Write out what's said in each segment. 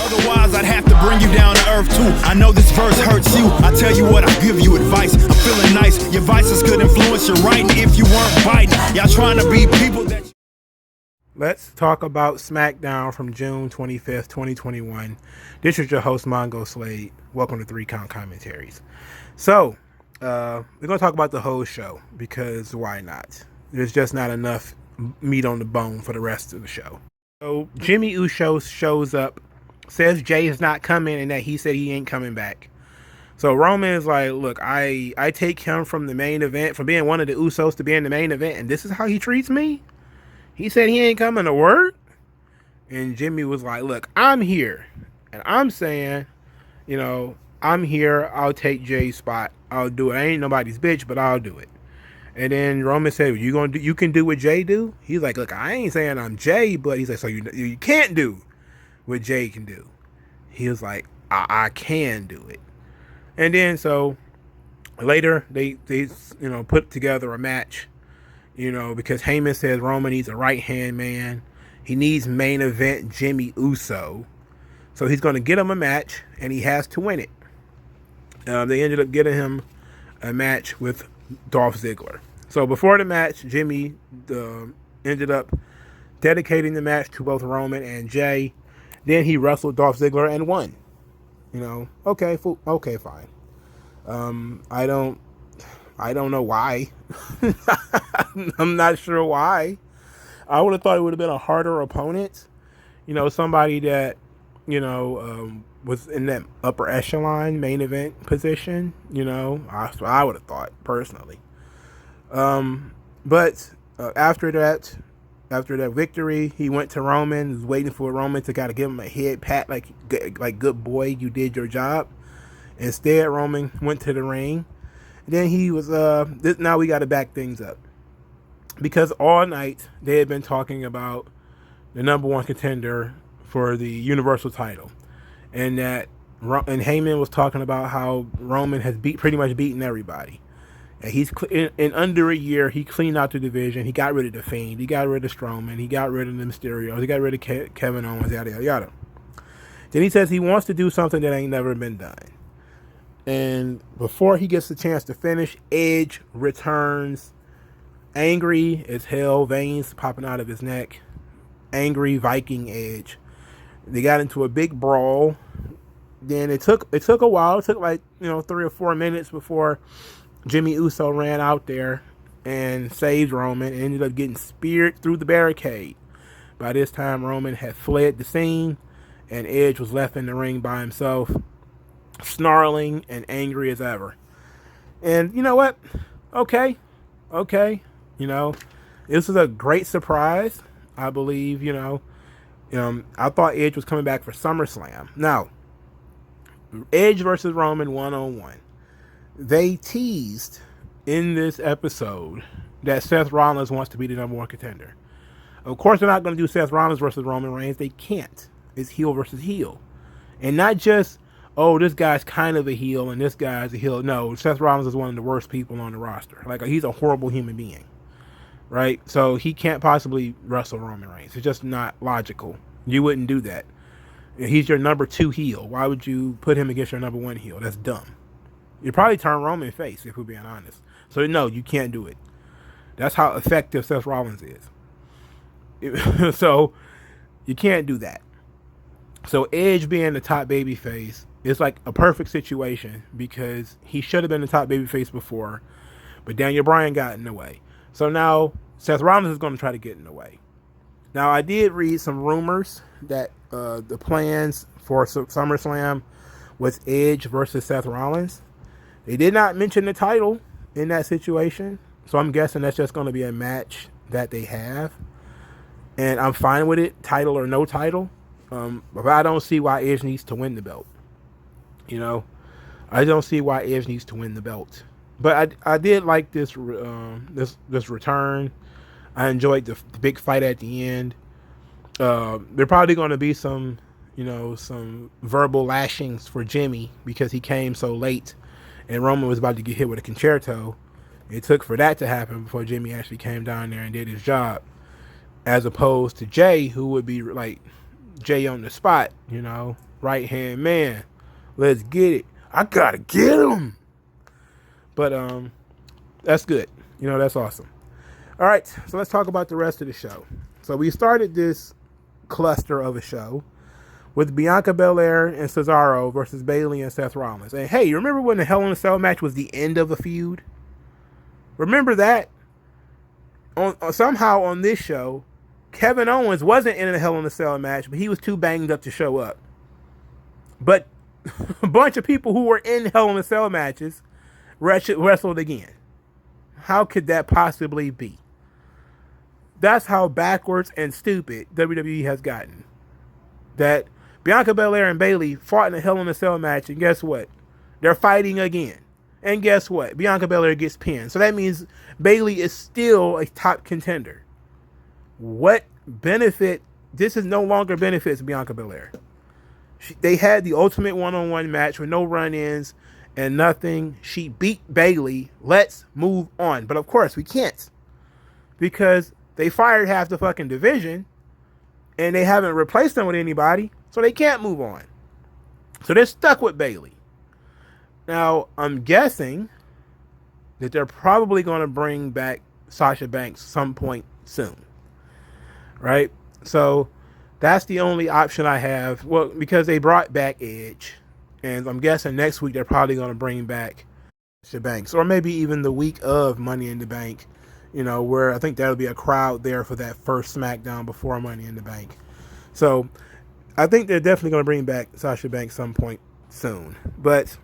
Otherwise, I'd have to bring you down to earth too. I know this verse hurts you. I tell you what, I give you advice. I'm feeling nice. Your vices could influence your writing if you weren't biting. Y'all trying to be people that. Let's talk about SmackDown from June 25th, 2021. This is your host, MagMongoSlade. Welcome to 3 Count Commentaries. So, we're going to talk about the whole show because why not? There's just not enough meat on the bone for the rest of the show. So, Jimmy Uso shows up, says Jay is not coming and that he said he ain't coming back. So, Roman is like, look, I take him from the main event, from being one of the Usos to being the main event, and this is how he treats me? He said he ain't coming to work? And Jimmy was like, look, I'm here. And I'm saying, I'm here. I'll take Jay's spot. I'll do it. I ain't nobody's bitch, but I'll do it. And then Roman said, you can do what Jay do? He's like, look, I ain't saying I'm Jay, but he's like, so you can't do what Jay can do. He was like, I can do it. And then so later they put together a match. Because Heyman says Roman needs a right-hand man. He needs main event Jimmy Uso. So he's going to get him a match, and he has to win it. They ended up getting him a match with Dolph Ziggler. So before the match, Jimmy ended up dedicating the match to both Roman and Jay. Then he wrestled Dolph Ziggler and won. Okay, fine. I don't know why. I'm not sure why. I would have thought it would have been a harder opponent. Somebody that, was in that upper echelon main event position. That's what I would have thought personally. But after that victory, he went to Roman, was waiting for Roman to kind of give him a head pat, like good boy, you did your job. Instead, Roman went to the ring. Then he was, now we got to back things up. Because all night they had been talking about the number one contender for the Universal title. And Heyman was talking about how Roman has pretty much beaten everybody. And he's, in under a year, he cleaned out the division. He got rid of The Fiend. He got rid of Strowman. He got rid of the Mysterio. He got rid of Kevin Owens, yada, yada, yada. Then he says he wants to do something that ain't never been done. And before he gets the chance to finish, Edge returns angry as hell, veins popping out of his neck. Angry Viking Edge. They got into a big brawl. Then it took a while. It took 3 or 4 minutes before Jimmy Uso ran out there and saved Roman and ended up getting speared through the barricade. By this time, Roman had fled the scene and Edge was left in the ring by himself, snarling and angry as ever. And you know what? Okay. This is a great surprise. I believe, I thought Edge was coming back for SummerSlam. Now, Edge versus Roman 1-on-1. They teased in this episode that Seth Rollins wants to be the number one contender. Of course, they're not going to do Seth Rollins versus Roman Reigns. They can't. It's heel versus heel. And not just, this guy's kind of a heel and this guy's a heel. No, Seth Rollins is one of the worst people on the roster. He's a horrible human being, right? So he can't possibly wrestle Roman Reigns. It's just not logical. You wouldn't do that. He's your number 2 heel. Why would you put him against your number 1 heel? That's dumb. You'd probably turn Roman face, if we're being honest. So no, you can't do it. That's how effective Seth Rollins is. So you can't do that. So Edge being the top babyface, it's like a perfect situation because he should have been the top babyface before, but Daniel Bryan got in the way. So now Seth Rollins is going to try to get in the way. Now I did read some rumors that the plans for SummerSlam was Edge versus Seth Rollins. They did not mention the title in that situation, so I'm guessing that's just going to be a match that they have, and I'm fine with it, title or no title. But I don't see why Edge needs to win the belt. I don't see why Edge needs to win the belt. But I did like this return. I enjoyed the big fight at the end. There probably going to be some verbal lashings for Jimmy because he came so late, and Roman was about to get hit with a concerto. It took for that to happen before Jimmy actually came down there and did his job, as opposed to Jay, who would be Jay on the spot, right hand man. Let's get it. I gotta get him. But that's good. That's awesome. All right, so let's talk about the rest of the show. So we started this cluster of a show with Bianca Belair and Cesaro versus Bayley and Seth Rollins. And hey, you remember when the Hell in a Cell match was the end of a feud? Remember that? Somehow on this show, Kevin Owens wasn't in a Hell in a Cell match, but he was too banged up to show up. But a bunch of people who were in Hell in a Cell matches wrestled again. How could that possibly be? That's how backwards and stupid WWE has gotten. That Bianca Belair and Bayley fought in a Hell in a Cell match, and guess what? They're fighting again. And guess what? Bianca Belair gets pinned. So that means Bayley is still a top contender. What benefit? This is no longer benefits Bianca Belair. They had the ultimate one-on-one match with no run-ins and nothing. She beat Bayley. Let's move on. But of course, we can't. Because they fired half the fucking division and they haven't replaced them with anybody. So they can't move on. So they're stuck with Bayley. Now, I'm guessing that they're probably going to bring back Sasha Banks some point soon. Right? So that's the only option I have. Well, because they brought back Edge. And I'm guessing next week they're probably going to bring back Sasha Banks. Or maybe even the week of Money in the Bank. Where I think there'll be a crowd there for that first SmackDown before Money in the Bank. So I think they're definitely going to bring back Sasha Banks some point soon. But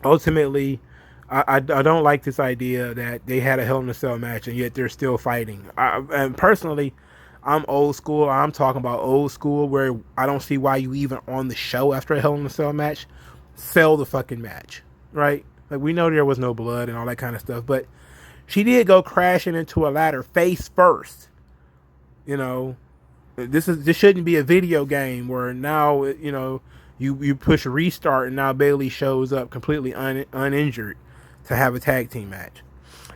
ultimately, I don't like this idea that they had a Hell in a Cell match and yet they're still fighting. And personally, I'm old school. I'm talking about old school where I don't see why you even on the show after a Hell in a Cell match. Sell the fucking match, right? Like, we know there was no blood and all that kind of stuff, but she did go crashing into a ladder face first. This shouldn't be a video game where now, you push restart and now Bayley shows up completely uninjured to have a tag team match.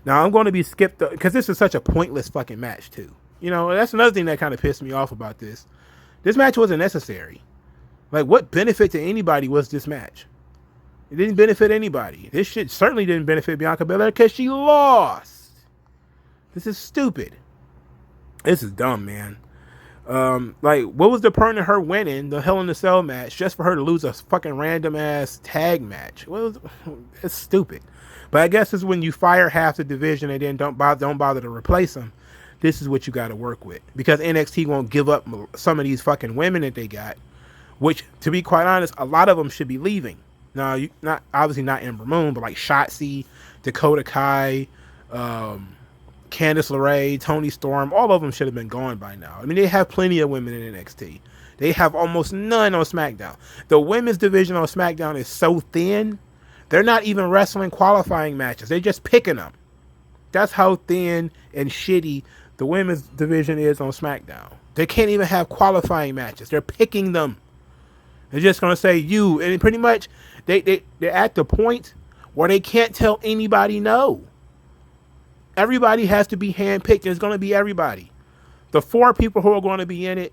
Now I'm going to be skipped because this is such a pointless fucking match too. That's another thing that kind of pissed me off about this. This match wasn't necessary. Like, what benefit to anybody was this match? It didn't benefit anybody. This shit certainly didn't benefit Bianca Belair because she lost. This is stupid. This is dumb, man. What was the point of her winning the Hell in a Cell match just for her to lose a fucking random ass tag match? It's stupid. But I guess it's when you fire half the division and then don't bother to replace them. This is what you got to work with, because NXT won't give up some of these fucking women that they got, which, to be quite honest, a lot of them should be leaving. Now, obviously not Ember Moon, but like Shotzi, Dakota Kai, Candice LeRae, Toni Storm, all of them should have been gone by now. I mean, they have plenty of women in NXT. They have almost none on SmackDown. The women's division on SmackDown is so thin, they're not even wrestling qualifying matches. They're just picking them. That's how thin and shitty the women's division is on SmackDown. They can't even have qualifying matches. They're picking them. They're just going to say you. And pretty much, they're at the point where they can't tell anybody no. Everybody has to be handpicked. It's going to be everybody. The 4 people who are going to be in it: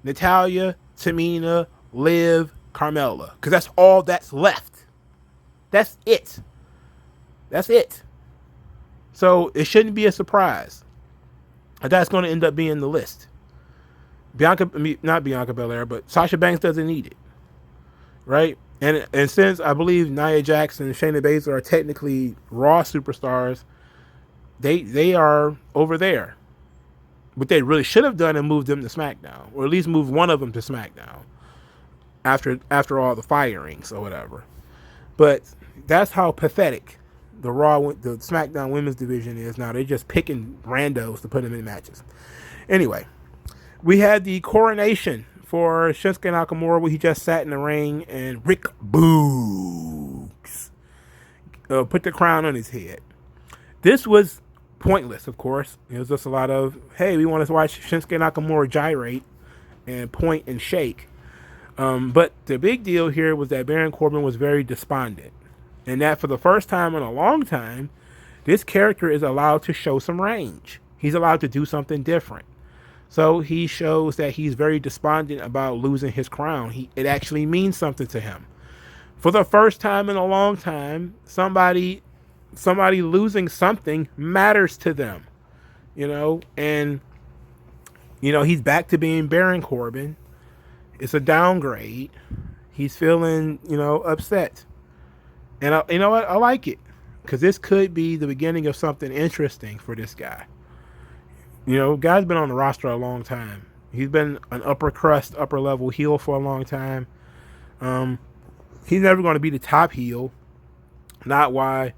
Natalya, Tamina, Liv, Carmella. Because that's all that's left. That's it. That's it. So it shouldn't be a surprise. That's going to end up being the list. Not Bianca Belair, but Sasha Banks doesn't need it. Right? And since I believe Nia Jax and Shayna Baszler are technically Raw superstars, they are over there. What they really should have done and moved them to SmackDown, or at least move one of them to SmackDown after all the firings or whatever. But that's how pathetic the SmackDown women's division is now. They're just picking randos to put them in matches. Anyway, we had the coronation for Shinsuke Nakamura, where he just sat in the ring and Rick Boogs put the crown on his head. This was pointless, of course. It was just a lot of, hey, we want to watch Shinsuke Nakamura gyrate and point and shake. But the big deal here was that Baron Corbin was very despondent. And that for the first time in a long time, this character is allowed to show some range. He's allowed to do something different. So he shows that he's very despondent about losing his crown. It actually means something to him. For the first time in a long time, somebody losing something matters to them, and he's back to being Baron Corbin. It's a downgrade. He's feeling, upset. And you know what? I like it, because this could be the beginning of something interesting for this guy. Guy's been on the roster a long time. He's been an upper crust, upper level heel for a long time. He's never going to be the top heel. Not why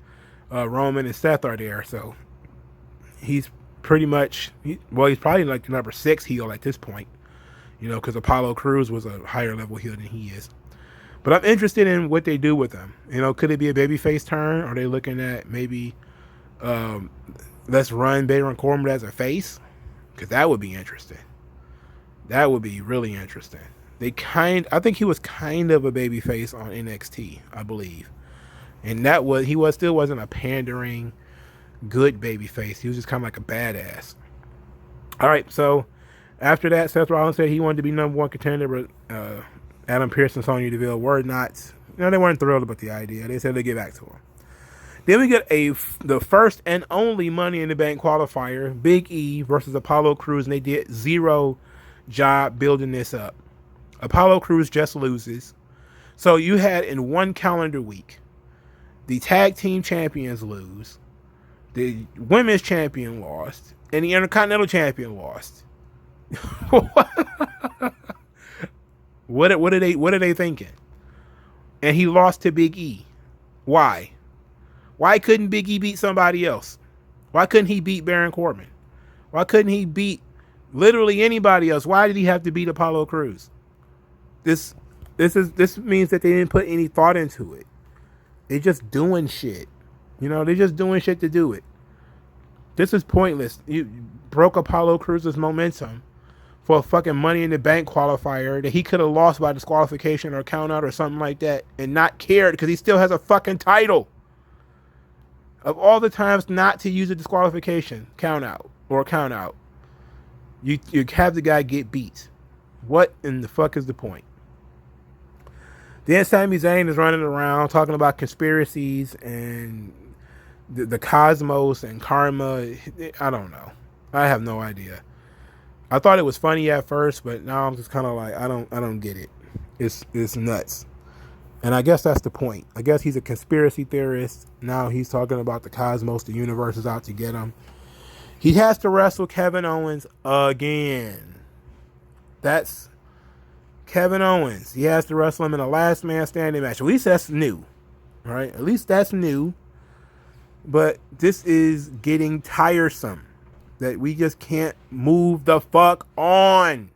Roman and Seth are there. So he's pretty much, he's probably like the number 6 heel at this point. Because Apollo Crews was a higher level heel than he is. But I'm interested in what they do with him. Could it be a babyface turn? Are they looking at maybe let's run Baron Corbin as a face? Because that would be interesting. That would be really interesting. I think he was kind of a babyface on NXT, I believe. And still wasn't a pandering, good babyface. He was just kind of like a badass. All right, so after that, Seth Rollins said he wanted to be number 1 contender, but Adam Pearce and Sonya Deville were not. They weren't thrilled about the idea. They said they'd get back to him. Then we get the first and only Money in the Bank qualifier, Big E versus Apollo Crews, and they did zero job building this up. Apollo Crews just loses. So you had in one calendar week, the tag team champions lose, the women's champion lost, and the Intercontinental champion lost. What are they thinking? And he lost to Big E. Why? Why couldn't Big E beat somebody else? Why couldn't he beat Baron Corbin? Why couldn't he beat literally anybody else? Why did he have to beat Apollo Crews? This means that they didn't put any thought into it. They're just doing shit. They're just doing shit to do it. This is pointless. You broke Apollo Crews' momentum for a fucking Money in the Bank qualifier that he could have lost by disqualification or count out or something like that and not cared because he still has a fucking title. Of all the times not to use a disqualification, count out, you have the guy get beat. What in the fuck is the point? Then Sami Zayn is running around talking about conspiracies and the cosmos and karma. I don't know. I have no idea. I thought it was funny at first, but now I'm just kind of like, I don't get it. It's nuts. And I guess that's the point. I guess he's a conspiracy theorist. Now he's talking about the cosmos, the universe is out to get him. He has to wrestle Kevin Owens again. That's Kevin Owens. He has to wrestle him in a last man standing match. At least that's new. Right? At least that's new. But this is getting tiresome. That we just can't move the fuck on.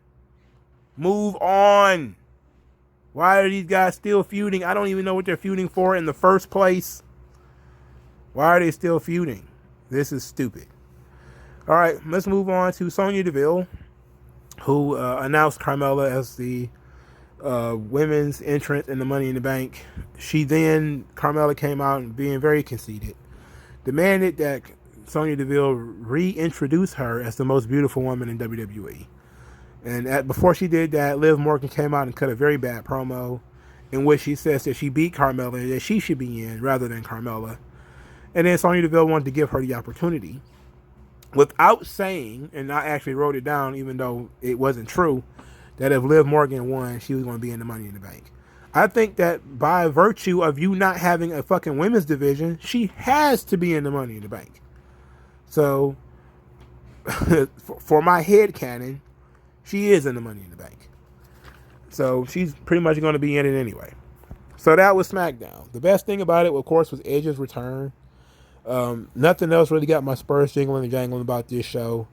Move on. Why are these guys still feuding? I don't even know what they're feuding for in the first place. Why are they still feuding? This is stupid. All right, let's move on to Sonya Deville, who announced Carmella as the women's entrant in the Money in the Bank. Carmella came out and being very conceited, demanded that Sonya Deville reintroduce her as the most beautiful woman in WWE. And before she did that, Liv Morgan came out and cut a very bad promo in which she says that she beat Carmella and that she should be in rather than Carmella. And then Sonya Deville wanted to give her the opportunity without saying, and I actually wrote it down even though it wasn't true, that if Liv Morgan won, she was going to be in the Money in the Bank. I think that by virtue of you not having a fucking women's division, she has to be in the Money in the Bank. So, for my head canon, she is in the Money in the Bank. So she's pretty much going to be in it anyway. So that was SmackDown. The best thing about it, of course, was Edge's return. Nothing else really got my spurs jingling and jangling about this show.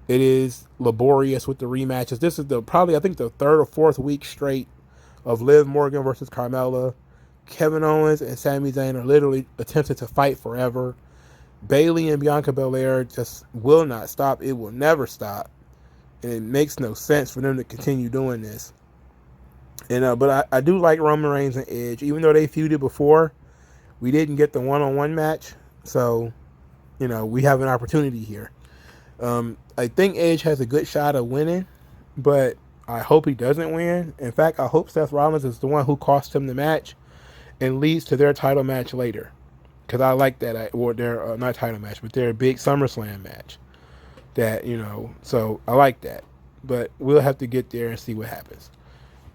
It is laborious with the rematches. This is probably, I think, the 3rd or 4th week straight of Liv Morgan versus Carmella. Kevin Owens and Sami Zayn are literally attempting to fight forever. Bayley and Bianca Belair just will not stop. It will never stop. And it makes no sense for them to continue doing this. And but I do like Roman Reigns and Edge. Even though they feuded before, we didn't get the one-on-one match. So, we have an opportunity here. I think Edge has a good shot of winning, but I hope he doesn't win. In fact, I hope Seth Rollins is the one who cost him the match and leads to their title match later. Because I like that, or their not title match, but their big SummerSlam match. That, you know, so I like that. But we'll have to get there and see what happens.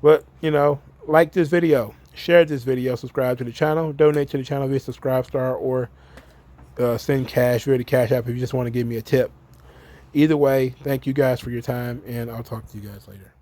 But, you know, like this video, share this video, subscribe to the channel, donate to the channel via Subscribestar, or send cash via the Cash App if you just want to give me a tip. Either way, thank you guys for your time, and I'll talk to you guys later.